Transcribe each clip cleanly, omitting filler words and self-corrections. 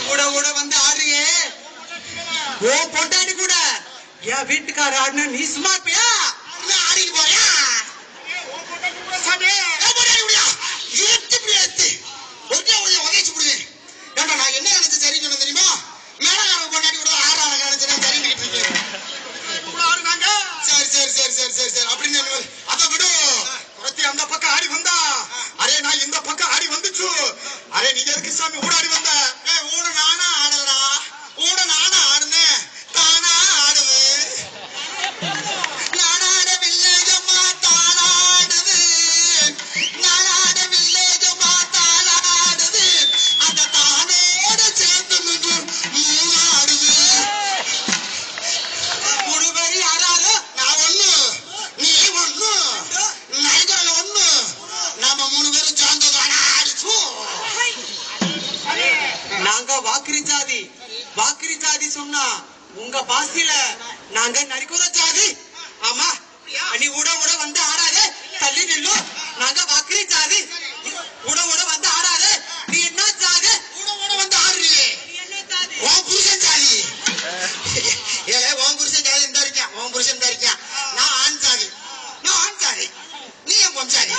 கூட கூட வந்து ஆடுறியே ஓ பொண்டாடி கூட என் வீட்டுக்கார ஆடுன நீ சும்மா இருப்பியா ஆடிட்டு போறியா நான் என்ன நினைச்சு சரி சொன்ன தெரியுமா மேலகார பொண்டாடி கூட ஆடுறாங்க நினைச்சேன் சரிங்கிட்டு இருக்கேன் சரி சரி சரி சரி சரி சரி அப்படின்னு அதை விடு குறைச்சி அந்த பக்கம் ஆடி வந்தா அரே நான் இந்த பக்கம் ஆடி வந்துச்சு அரே நீங்க எதுக்கு சாமி ஊடாடி வந்த ஊட நானா ஆடலடா ஊட நானா ஆடுனேன் தானா ஆடுது நானாடவில்லை அம்மா தானாடுது நானாடவில்லை அம்மா தானாடுது அந்த தானோட சேர்ந்து மூணாடுது ஒரு பேர் யாராவது நான் ஒண்ணு நீ ஒண்ணு நைகரல ஒண்ணு நாம மூணு பேரும் சேர்ந்ததானா ஆடிச்சு நாங்க வாக்கிரி ஜாதி சொன்னா உங்க பாசில நாங்க நரிக்குற ஜாதி ஆமா நீ உட உட வந்து ஆடாதே தள்ளி நில்லு நாங்க வாக்கிரி ஜாதி உட உட வந்து ஆடாதே நீ என்ன ஜாதி உட உட வந்து ஆடுறியே உன் புருஷன் ஜாதி ஏலே உன் புருஷன் ஜாதி இந்த இருக்கான் உன் புருஷன் இந்த இருக்கான் நான் ஆண் ஜாதி நீ என் பொன் ஜாதி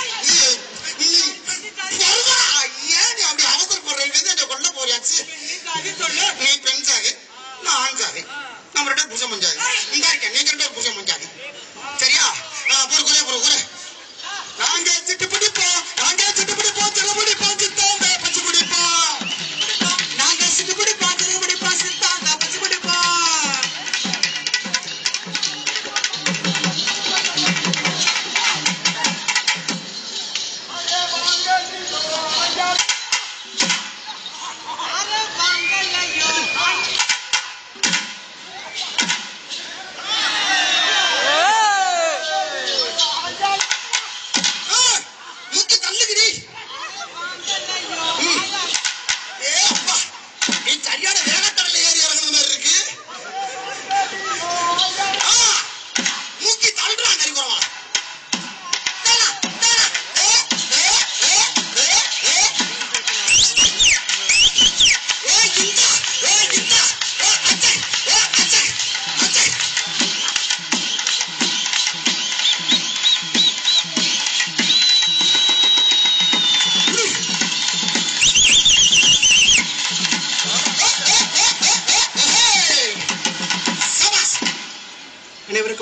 ஏன் நீ அப்படி அவசரப்படுறீங்க கொல்ல போறியாச்சு நீ பெண் ஜாதி நான் ஆண் ஜாதி நம்ம ரெண்டு புருஷன் பஞ்சாதி இந்த இருக்கேன் நீங்க ரெண்டு புருஷன் பஞ்சாதி சரியா பொறு நாங்க சிட்டு பிடிப்போம் சில பிடிப்போம் சித்தாங்க பச்சு பிடிப்போம் நாங்க சிட்டு பிடிப்போம் சில பிடிப்போம் சித்தாங்க பச்சு பிடிப்போம் அனைவருக்கும்